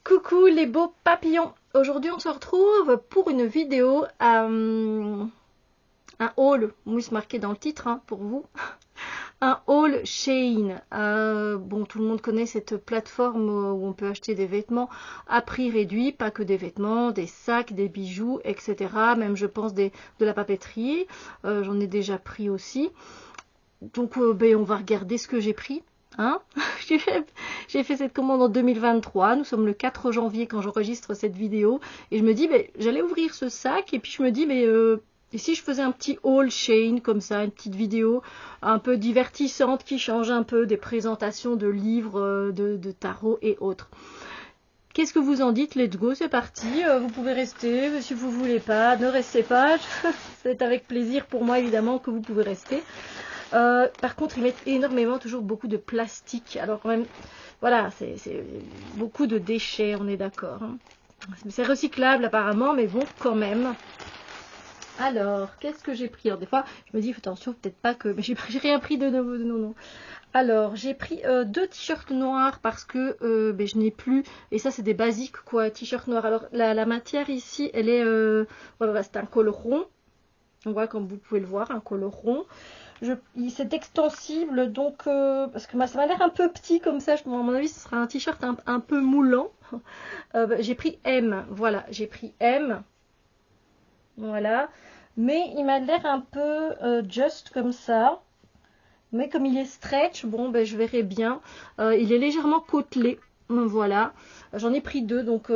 Coucou les beaux papillons. Aujourd'hui on se retrouve pour une vidéo, un haul, oui c'est marqué dans le titre hein, pour vous, un haul Shein. Bon, tout le monde connaît cette plateforme où on peut acheter des vêtements à prix réduit, pas que des vêtements, des sacs, des bijoux, etc. Même je pense de la papeterie, j'en ai déjà pris aussi. Donc on va regarder ce que j'ai pris. Hein. J'ai fait cette commande en 2023, nous sommes le 4 janvier quand j'enregistre cette vidéo et je me dis j'allais ouvrir ce sac et puis je me dis et si je faisais un petit haul Shein comme ça, une petite vidéo un peu divertissante qui change un peu des présentations de livres, de tarot et autres. Qu'est-ce que vous en dites? Let's go, c'est parti. Vous pouvez rester, si vous voulez pas, ne restez pas. C'est avec plaisir pour moi évidemment que vous pouvez rester. Par contre, ils mettent énormément, toujours beaucoup de plastique. Alors quand même, voilà, c'est beaucoup de déchets, on est d'accord. Hein. C'est recyclable apparemment, mais bon, quand même. Alors, qu'est-ce que j'ai pris? Alors des fois, je me dis, attention, peut-être pas que... Mais j'ai rien pris de nouveau, non. Alors, j'ai pris 2 t-shirts noirs parce que je n'ai plus... Et ça, c'est des basiques, quoi, t-shirt noir. Alors, la matière ici, elle est... voilà, c'est un col rond. On voit, comme vous pouvez le voir, un col rond. C'est extensible, donc parce que ça m'a l'air un peu petit comme ça, à mon avis ce sera un t-shirt un peu moulant. J'ai pris M, voilà, j'ai pris M, voilà, mais il m'a l'air un peu just comme ça, mais comme il est stretch, bon je verrai bien. Il est légèrement côtelé, voilà, j'en ai pris 2, donc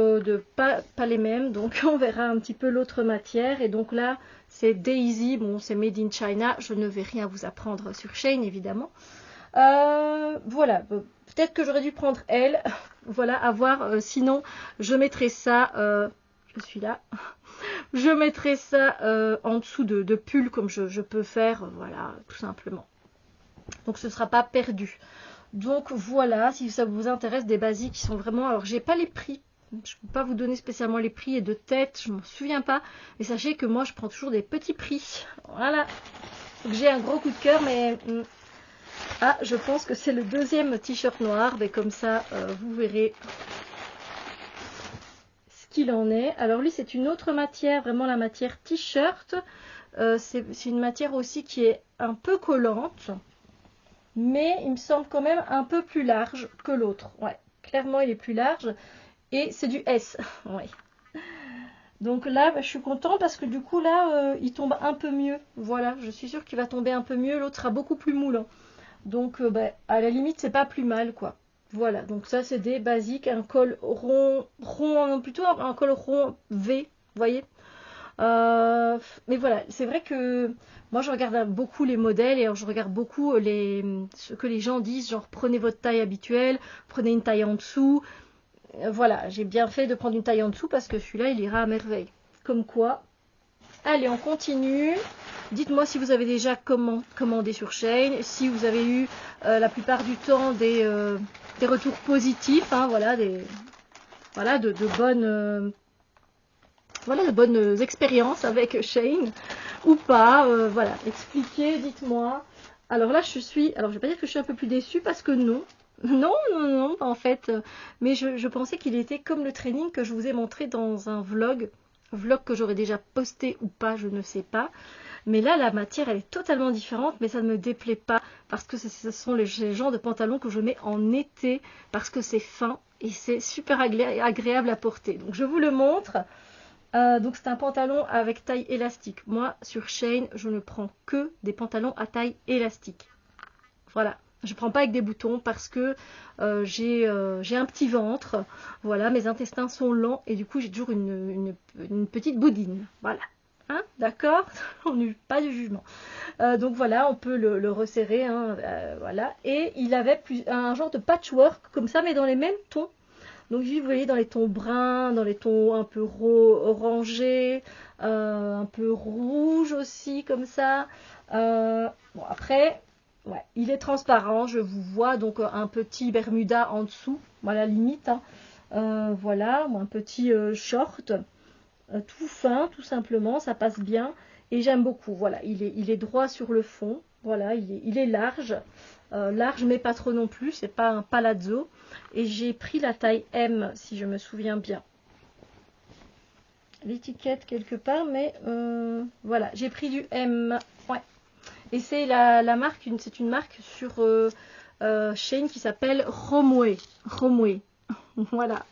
pas les mêmes, donc on verra un petit peu l'autre matière. Et donc là c'est Daisy, bon c'est made in China, je ne vais rien vous apprendre sur Shein évidemment. Voilà, peut-être que j'aurais dû prendre elle, voilà, à voir, sinon je mettrai ça, je suis là, je mettrai ça en dessous de pull comme je peux faire, voilà, tout simplement. Donc ce ne sera pas perdu. Donc voilà, si ça vous intéresse, des basiques qui sont vraiment... Alors j'ai pas les prix, je ne peux pas vous donner spécialement les prix et de tête, je m'en souviens pas. Mais sachez que moi je prends toujours des petits prix. Voilà. Donc j'ai un gros coup de cœur, mais... Ah, je pense que c'est le deuxième t-shirt noir. Mais comme ça, vous verrez ce qu'il en est. Alors lui c'est une autre matière, vraiment la matière t-shirt. C'est une matière aussi qui est un peu collante. Mais il me semble quand même un peu plus large que l'autre. Ouais, clairement il est plus large. Et c'est du S. Ouais. Donc là, je suis contente parce que du coup là, il tombe un peu mieux. Voilà, je suis sûre qu'il va tomber un peu mieux. L'autre sera beaucoup plus moulant. Donc à la limite, c'est pas plus mal quoi. Voilà, donc ça c'est des basiques. Un col rond, plutôt un col rond V, vous voyez. Mais voilà, c'est vrai que moi je regarde beaucoup les modèles et je regarde beaucoup ce que les gens disent, genre prenez votre taille habituelle, prenez une taille en dessous. Voilà, j'ai bien fait de prendre une taille en dessous parce que celui-là il ira à merveille. Comme quoi. Allez, on continue. Dites-moi si vous avez déjà commandé sur Shein, si vous avez eu la plupart du temps des retours positifs, hein, voilà, voilà, de bonnes... voilà, de bonnes expériences avec Shein ou pas. Voilà, expliquez, dites-moi. Alors là, alors je vais pas dire que je suis un peu plus déçue parce que non. Non, en fait. Mais je pensais qu'il était comme le training que je vous ai montré dans un vlog que j'aurais déjà posté ou pas, je ne sais pas. Mais là, la matière, elle est totalement différente, mais ça ne me déplaît pas parce que ce sont les genres de pantalons que je mets en été parce que c'est fin et c'est super agréable à porter. Donc je vous le montre. Donc c'est un pantalon avec taille élastique. Moi sur Shein je ne prends que des pantalons à taille élastique. Voilà, je ne prends pas avec des boutons parce que j'ai un petit ventre. Voilà, mes intestins sont lents et du coup j'ai toujours une petite boudine. Voilà, hein, d'accord. On n'a pas de jugement. Donc voilà, on peut le resserrer, hein, voilà. Et il avait un genre de patchwork comme ça mais dans les mêmes tons. Donc vous voyez dans les tons bruns, dans les tons un peu orangés, un peu rouge aussi comme ça. Bon après, ouais, il est transparent, je vous vois donc un petit bermuda en dessous, voilà limite. Hein. Voilà, un petit short, tout fin, tout simplement, ça passe bien et j'aime beaucoup. Voilà, il est droit sur le fond, voilà, il est large. large mais pas trop non plus, c'est pas un palazzo. Et j'ai pris la taille M si je me souviens bien. L'étiquette quelque part, mais voilà, j'ai pris du M. Ouais. Et c'est la marque, c'est une marque sur Shein qui s'appelle Romwe. Romwe. Voilà.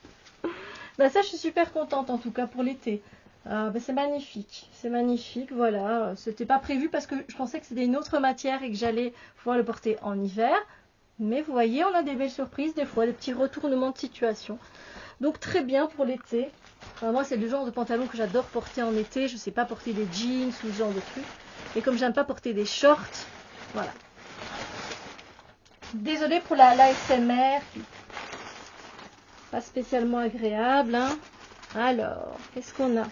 Bah ça, je suis super contente en tout cas pour l'été. Bah, c'est magnifique, voilà. C'était pas prévu parce que je pensais que c'était une autre matière et que j'allais pouvoir le porter en hiver. Mais vous voyez, on a des belles surprises des fois, des petits retournements de situation. Donc très bien pour l'été. Enfin, moi, c'est le genre de pantalon que j'adore porter en été. Je sais pas porter des jeans ou ce genre de trucs. Et comme j'aime pas porter des shorts, voilà. Désolée pour l'ASMR, pas spécialement agréable. Hein. Alors, qu'est-ce qu'on a?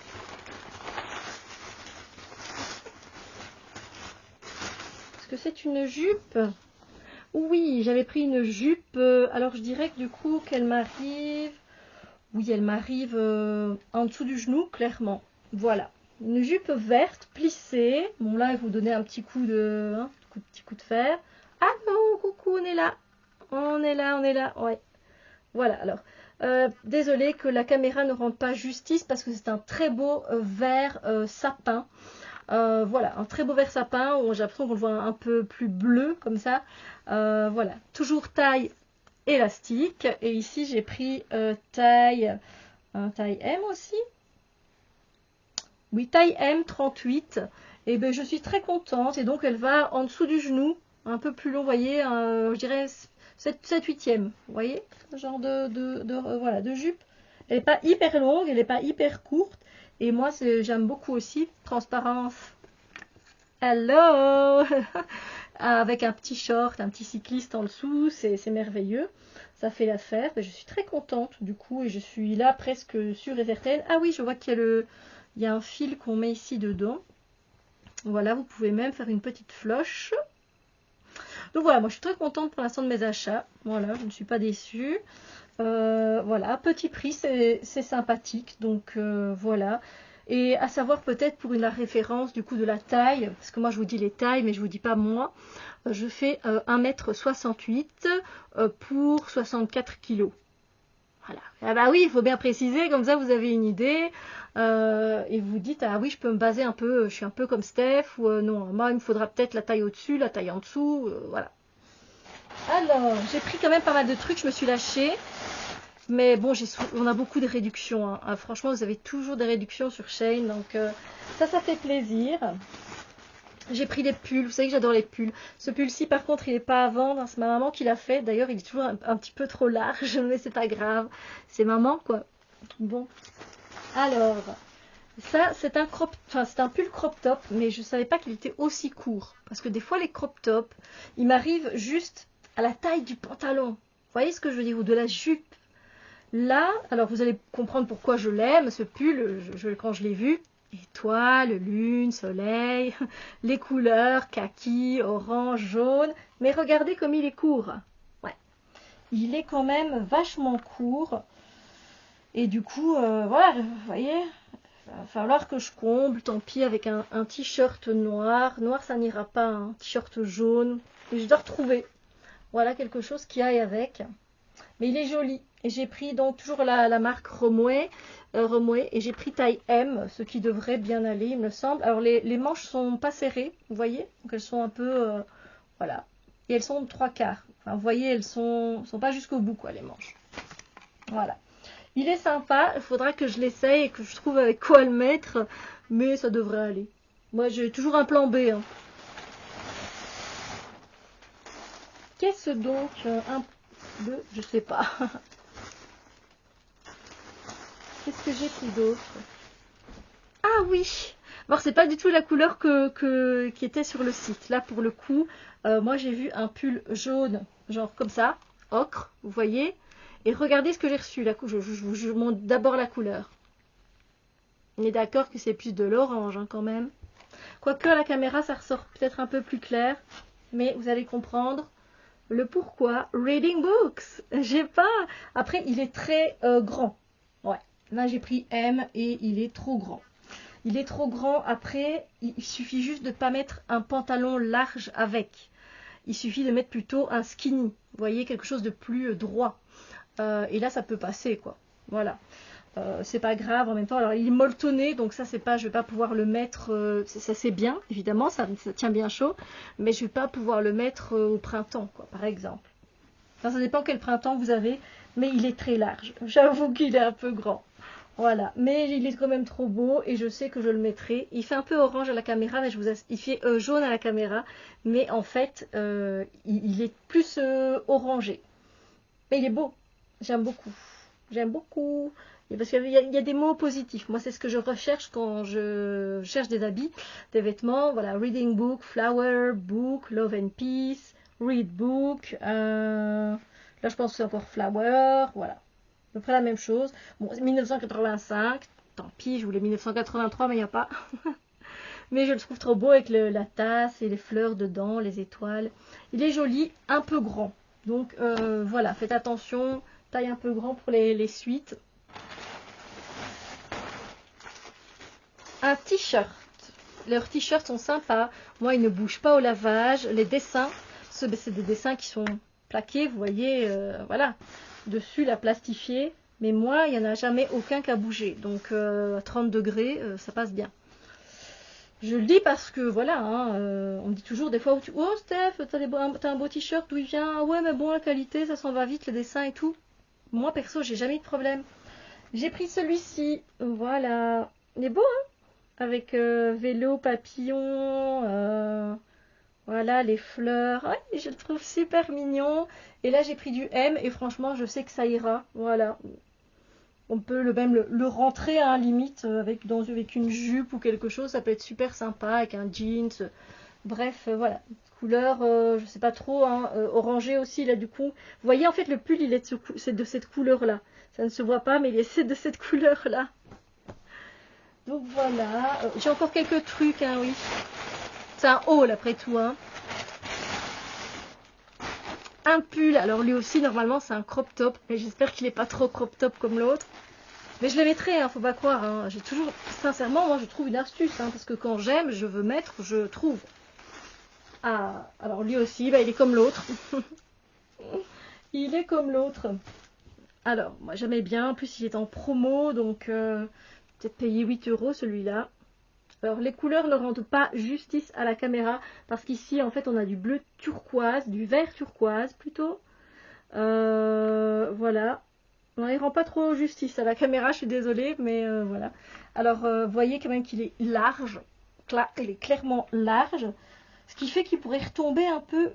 Est-ce que c'est une jupe? Oui, j'avais pris une jupe. Alors, je dirais que du coup, qu'elle m'arrive... Oui, elle m'arrive en dessous du genou, clairement. Voilà. Une jupe verte, plissée. Bon, là, il faut donner un petit coup de... Hein, petit coup de fer. Ah non, coucou, on est là. On est là. Ouais. Voilà, alors. Désolée que la caméra ne rend pas justice parce que c'est un très beau vert sapin. Voilà, un très beau vert sapin où j'ai l'impression qu'on le voit un peu plus bleu comme ça. Voilà, toujours taille élastique. Et ici, j'ai pris taille M aussi. Oui, taille M 38. Et ben, je suis très contente. Et donc, elle va en dessous du genou, un peu plus long, vous voyez, je dirais 7/8e. Vous voyez, ce genre voilà, de jupe. Elle n'est pas hyper longue, elle n'est pas hyper courte. Et moi, j'aime beaucoup aussi. Transparence. Hello. Avec un petit short, un petit cycliste en dessous, c'est merveilleux. Ça fait l'affaire. Je suis très contente du coup et je suis là presque sûre et certaine. Ah oui, je vois qu'il y a il y a un fil qu'on met ici dedans. Voilà, vous pouvez même faire une petite floche. Donc voilà, moi je suis très contente pour l'instant de mes achats. Voilà, je ne suis pas déçue. Voilà, petit prix, c'est sympathique. Donc voilà. Et à savoir peut-être pour la référence du coup de la taille, parce que moi je vous dis les tailles, mais je vous dis pas moi. Je fais 1,68 m pour 64 kg. Voilà. Ah bah oui, il faut bien préciser, comme ça vous avez une idée. Et vous dites, ah oui, je peux me baser un peu, je suis un peu comme Steph, ou non, moi il me faudra peut-être la taille au-dessus, la taille en dessous, voilà. Alors, j'ai pris quand même pas mal de trucs, je me suis lâchée. Mais bon, on a beaucoup de réductions. Hein. Ah, franchement, vous avez toujours des réductions sur Shein. Donc ça fait plaisir. J'ai pris des pulls. Vous savez que j'adore les pulls. Ce pull-ci, par contre, il n'est pas à vendre. Hein. C'est ma maman qui l'a fait. D'ailleurs, il est toujours un petit peu trop large. Mais c'est pas grave. C'est maman, quoi. Bon. Alors, ça, c'est un c'est un pull crop top. Mais je ne savais pas qu'il était aussi court. Parce que des fois, les crop tops, ils m'arrivent juste à la taille du pantalon. Vous voyez ce que je veux dire? Ou de la jupe. Là, alors vous allez comprendre pourquoi je l'aime, ce pull, quand je l'ai vu. Étoile, lune, soleil, les couleurs, kaki, orange, jaune. Mais regardez comme il est court. Ouais. Il est quand même vachement court. Et du coup, voilà, vous voyez, il va falloir que je comble, tant pis, avec un t-shirt noir. Noir, ça n'ira pas, un t-shirt jaune. Et je dois retrouver, voilà, quelque chose qui aille avec. Mais il est joli. Et j'ai pris donc toujours la marque Romwe, et j'ai pris taille M, ce qui devrait bien aller, il me semble. Alors les manches sont pas serrées, vous voyez, donc elles sont un peu, voilà. Et elles sont de 3/4. Enfin, vous voyez, elles sont pas jusqu'au bout, quoi, les manches. Voilà. Il est sympa, il faudra que je l'essaye et que je trouve avec quoi le mettre, mais ça devrait aller. Moi, j'ai toujours un plan B. Hein. Qu'est-ce donc je sais pas. Qu'est-ce que j'ai pris d'autre? Ah oui. Alors c'est pas du tout la couleur qui était sur le site. Là pour le coup, moi j'ai vu un pull jaune, genre comme ça, ocre, vous voyez. Et regardez ce que j'ai reçu. Je vous montre d'abord la couleur. On est d'accord que c'est plus de l'orange hein, quand même. Quoique à la caméra ça ressort peut-être un peu plus clair. Mais vous allez comprendre le pourquoi. Reading books. J'ai pas. Après il est très grand. Ouais. Là j'ai pris M et il est trop grand. Il est trop grand. Après, il suffit juste de ne pas mettre un pantalon large avec. il suffit de mettre plutôt un skinny, vous voyez, quelque chose de plus droit. Et là, ça peut passer, quoi. Voilà. C'est pas grave en même temps. Alors, il est molletonné, donc ça, c'est pas, je vais pas pouvoir le mettre. Ça, c'est bien, évidemment, ça tient bien chaud, mais je vais pas pouvoir le mettre au printemps, quoi, par exemple. Enfin, ça dépend quel printemps vous avez, mais il est très large. J'avoue qu'il est un peu grand. Voilà, mais il est quand même trop beau et je sais que je le mettrai. Il fait un peu orange à la caméra, mais il fait jaune à la caméra, mais en fait, il est plus orangé. Mais il est beau, j'aime beaucoup. J'aime beaucoup. Et parce qu'il y a des mots positifs. Moi, c'est ce que je recherche quand je cherche des habits, des vêtements. Voilà, reading book, flower, book, love and peace, read book. Là, je pense que c'est encore flower. Voilà, à peu près la même chose. Bon, 1985. Tant pis, je voulais 1983, mais il n'y a pas. Mais je le trouve trop beau avec la tasse et les fleurs dedans, les étoiles. Il est joli, un peu grand. Donc voilà, faites attention, taille un peu grand pour les suites. Un t-shirt. Leurs t-shirts sont sympas. Moi, ils ne bougent pas au lavage. Les dessins, c'est des dessins qui sont plaqués, vous voyez, voilà. Dessus, la plastifiée. Mais moi, il n'y en a jamais aucun qui a bougé. Donc à 30 degrés, ça passe bien. Je le dis parce que voilà, hein, on me dit toujours des fois, oh Steph, t'as un beau t-shirt, d'où il vient? Ah ouais, mais bon, la qualité, ça s'en va vite, les dessins et tout. Moi, perso, j'ai jamais eu de problème. J'ai pris celui-ci, voilà. Il est beau, hein? Avec vélo, papillon, voilà, les fleurs. Ouais, je le trouve super mignon. Et là, j'ai pris du M et franchement, je sais que ça ira. Voilà. On peut même le rentrer à un limite avec une jupe ou quelque chose. Ça peut être super sympa avec un jeans. Bref, voilà. Couleur, je sais pas trop, hein, orangé aussi. Là, du coup, vous voyez, en fait, le pull, c'est de cette couleur-là. Ça ne se voit pas, mais c'est de cette couleur-là. Donc voilà. J'ai encore quelques trucs, hein, oui. C'est un haul après tout, hein. Un pull, alors lui aussi, normalement, c'est un crop top. Mais j'espère qu'il n'est pas trop crop top comme l'autre. Mais je les mettrai, hein, faut pas croire. Hein. J'ai toujours, sincèrement, moi je trouve une astuce, hein, parce que quand j'aime, je veux mettre, je trouve. Ah, alors lui aussi, bah, il est comme l'autre. Il est comme l'autre. Alors, moi j'aimais bien, en plus il est en promo, donc peut-être payer 8 € celui-là. Alors les couleurs ne rendent pas justice à la caméra, parce qu'ici en fait on a du bleu turquoise, du vert turquoise plutôt. Voilà. Non, il rend pas trop justice à la caméra, je suis désolée, mais voilà. Alors, vous voyez quand même qu'il est large. Il est clairement large. Ce qui fait qu'il pourrait retomber un peu,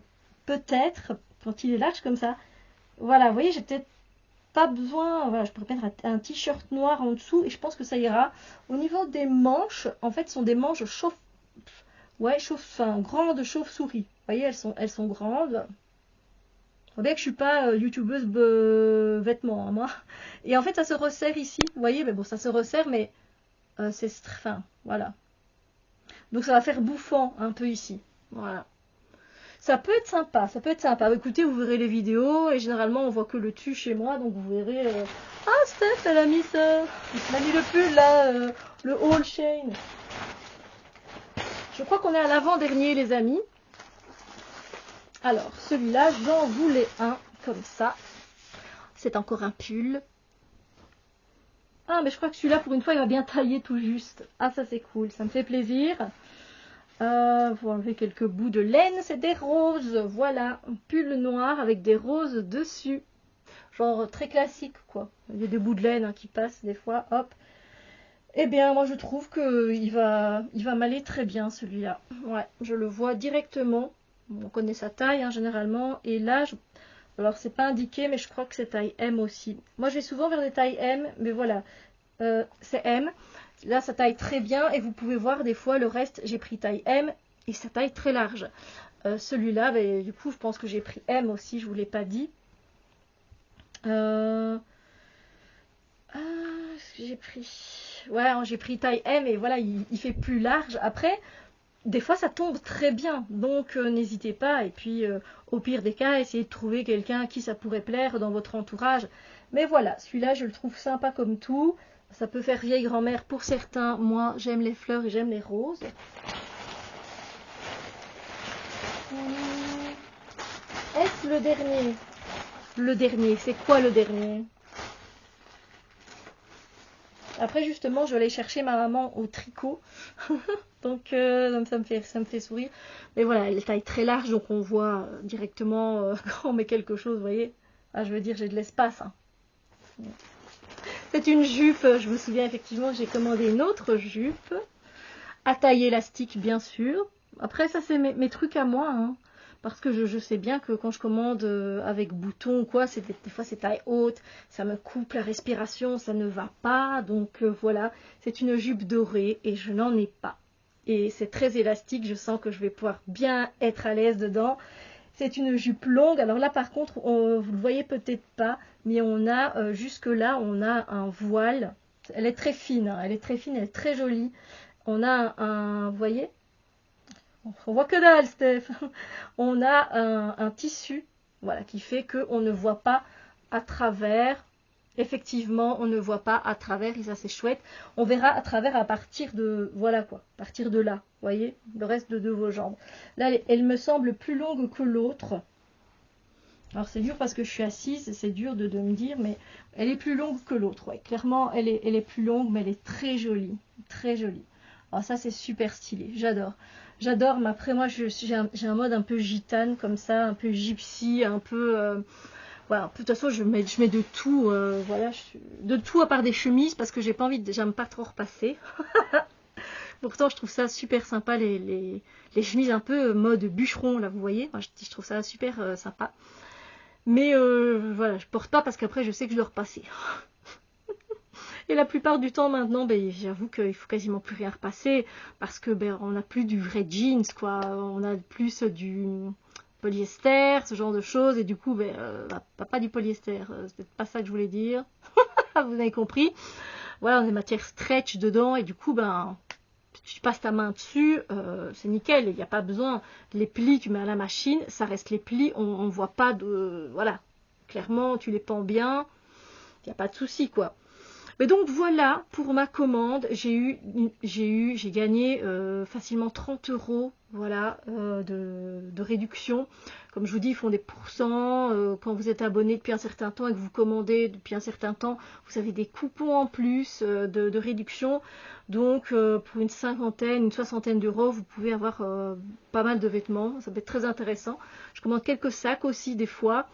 peut-être, quand il est large comme ça. Voilà, vous voyez, j'ai peut-être pas besoin. Voilà, je pourrais mettre un t-shirt noir en dessous et je pense que ça ira. Au niveau des manches, en fait, ce sont des manches grandes chauve-souris. Vous voyez, elles sont grandes. Vous voyez que je suis pas youtubeuse vêtements, hein, moi. Et en fait, ça se resserre ici. Vous voyez, mais bon, ça se resserre, mais c'est fin. Voilà. Donc, ça va faire bouffant un peu ici. Voilà. Ça peut être sympa, ça peut être sympa. Écoutez, vous verrez les vidéos et généralement, on voit que le dessus chez moi, donc vous verrez. Ah, Steph, elle a mis ça. Elle a mis le pull là, le All Shane. Je crois qu'on est à l'avant-dernier, les amis. Alors, celui-là, j'en voulais un comme ça. C'est encore un pull. Ah, mais je crois que celui-là, pour une fois, il va bien tailler tout juste. Ah, ça, c'est cool. Ça me fait plaisir. Faut enlever quelques bouts de laine. C'est des roses. Voilà. Un pull noir avec des roses dessus. Genre très classique, quoi. Il y a des bouts de laine hein, qui passent des fois. Hop. Eh bien, moi, je trouve qu'il va m'aller très bien, celui-là. Ouais, je le vois directement. On connaît sa taille, hein, généralement. Et là, alors, c'est pas indiqué, mais je crois que c'est taille M aussi. Moi, je vais souvent vers des tailles M, mais voilà. C'est M. Là, ça taille très bien. Et vous pouvez voir, des fois, le reste, j'ai pris taille M. Et ça taille très large. Celui-là, bah, du coup, je pense que j'ai pris M aussi. Je ne vous l'ai pas dit. Qu'est-ce que j'ai pris? Ouais, j'ai pris taille M. Et voilà, il fait plus large. Après... Des fois, ça tombe très bien, donc n'hésitez pas. Et puis, au pire des cas, essayez de trouver quelqu'un à qui ça pourrait plaire dans votre entourage. Mais voilà, celui-là, je le trouve sympa comme tout. Ça peut faire vieille grand-mère pour certains. Moi, j'aime les fleurs et j'aime les roses. est-ce le dernier? Le dernier, c'est quoi le dernier? Après, justement, je vais aller chercher ma maman au tricot. donc, ça me fait sourire. Mais voilà, elle taille très large, donc on voit directement quand on met quelque chose, vous voyez. Ah, je veux dire, j'ai de l'espace. Hein. C'est une jupe. Je me souviens effectivement que j'ai commandé une autre jupe. À taille élastique, bien sûr. Après, ça, c'est mes trucs à moi. Hein. Parce que je sais bien que quand je commande avec bouton ou quoi, des fois c'est taille haute, ça me coupe la respiration, ça ne va pas. Donc voilà, c'est une jupe dorée et je n'en ai pas. Et c'est très élastique, je sens que je vais pouvoir bien être à l'aise dedans. C'est une jupe longue. Alors là par contre, vous le voyez peut-être pas, mais on a jusque là, on a un voile. Elle est très fine, hein, elle est très fine, elle est très jolie. On a vous voyez, on voit que dalle, Steph. On a un tissu, voilà, qui fait qu'on ne voit pas à travers. Effectivement, on ne voit pas à travers, et ça c'est chouette. On verra à travers à partir de, voilà quoi, à partir de là, vous voyez, le reste de vos jambes. Là, elle me semble plus longue que l'autre. Alors c'est dur parce que je suis assise, c'est dur de me dire, mais elle est plus longue que l'autre. Ouais. Clairement, elle est plus longue, mais elle est très jolie, très jolie. Alors ça c'est super stylé, j'adore. J'adore, mais après moi j'ai un mode un peu gitane comme ça, un peu gypsy, un peu... voilà, de toute façon je mets de tout, voilà, de tout à part des chemises parce que j'ai pas envie, j'aime pas trop repasser. Pourtant je trouve ça super sympa les chemises un peu mode bûcheron là, vous voyez, moi, je trouve ça super sympa. Mais voilà, je porte pas parce qu'après je sais que je dois repasser. Et la plupart du temps maintenant, ben, j'avoue qu'il faut quasiment plus rien repasser parce que ben, on n'a plus du vrai jeans, quoi. On a plus du polyester, ce genre de choses. Et du coup, ben, pas du polyester, c'est pas ça que je voulais dire. Vous avez compris. Voilà, on a des matières stretch dedans et du coup, ben, tu passes ta main dessus, c'est nickel. Il n'y a pas besoin. Les plis, tu mets à la machine, ça reste les plis. On ne voit pas de, voilà. Clairement, tu les pends bien. Il n'y a pas de souci, quoi. Mais donc voilà pour ma commande, j'ai gagné facilement 30 €, voilà, de réduction. Comme je vous dis, ils font des pourcents. Quand vous êtes abonné depuis un certain temps et que vous commandez depuis un certain temps, vous avez des coupons en plus de réduction. Donc pour une cinquantaine, une soixantaine d'euros, vous pouvez avoir pas mal de vêtements. Ça peut être très intéressant. Je commande quelques sacs aussi des fois.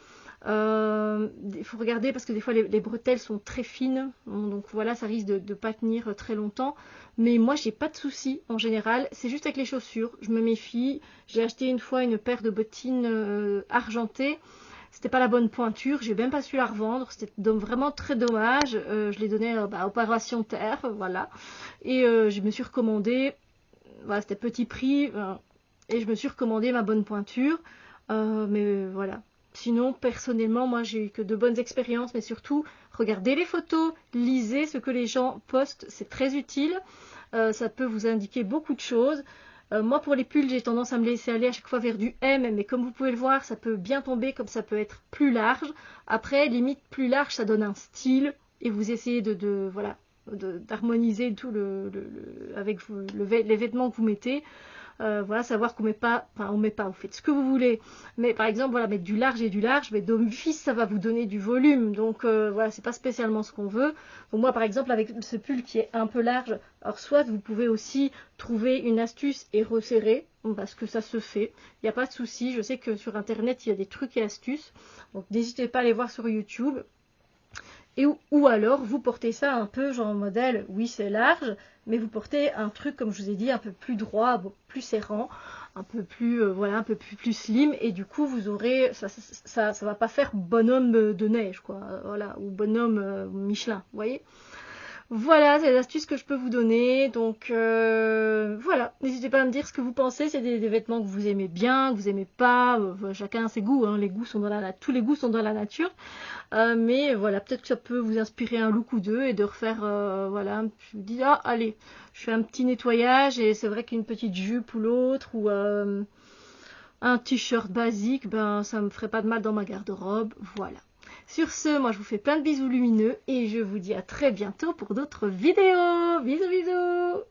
Il faut regarder parce que des fois les bretelles sont très fines, donc voilà, ça risque de ne pas tenir très longtemps. Mais moi j'ai pas de soucis en général, c'est juste avec les chaussures, je me méfie. J'ai acheté une fois une paire de bottines argentées, c'était pas la bonne pointure, j'ai même pas su la revendre, c'était vraiment très dommage. Je l'ai donné à Opération Terre, voilà, et je me suis recommandé, voilà, c'était petit prix, et je me suis recommandé ma bonne pointure, mais voilà. Sinon, personnellement, moi, j'ai eu que de bonnes expériences, mais surtout, regardez les photos, lisez ce que les gens postent, c'est très utile. Ça peut vous indiquer beaucoup de choses. Moi, pour les pulls, j'ai tendance à me laisser aller à chaque fois vers du M, mais comme vous pouvez le voir, ça peut bien tomber, comme ça peut être plus large. Après, limite plus large, ça donne un style, et vous essayez voilà, d'harmoniser tout avec les vêtements que vous mettez. Voilà, savoir qu'on met pas, enfin on met pas, vous faites ce que vous voulez, mais par exemple voilà, mettre du large et du large, mais d'office ça va vous donner du volume, donc voilà, c'est pas spécialement ce qu'on veut. Donc moi par exemple avec ce pull qui est un peu large, alors soit vous pouvez aussi trouver une astuce et resserrer, parce que ça se fait, il n'y a pas de souci. Je sais que sur internet il y a des trucs et astuces, donc n'hésitez pas à aller voir sur YouTube. Et ou alors vous portez ça un peu genre modèle, oui c'est large, mais vous portez un truc comme je vous ai dit un peu plus droit, plus serrant, un peu plus voilà, un peu plus slim, et du coup vous aurez ça va pas faire bonhomme de neige quoi, voilà, ou bonhomme Michelin, vous voyez. Voilà, c'est les astuces que je peux vous donner. Donc voilà, n'hésitez pas à me dire ce que vous pensez. C'est des vêtements que vous aimez bien, que vous aimez pas. Chacun a ses goûts. Hein. Les goûts sont tous les goûts sont dans la nature. Mais voilà, peut-être que ça peut vous inspirer un look ou deux et de refaire. Voilà, je vous dis ah allez, je fais un petit nettoyage et c'est vrai qu'une petite jupe ou l'autre ou un t-shirt basique, ben ça me ferait pas de mal dans ma garde-robe. Voilà. Sur ce, moi je vous fais plein de bisous lumineux et je vous dis à très bientôt pour d'autres vidéos. Bisous bisous.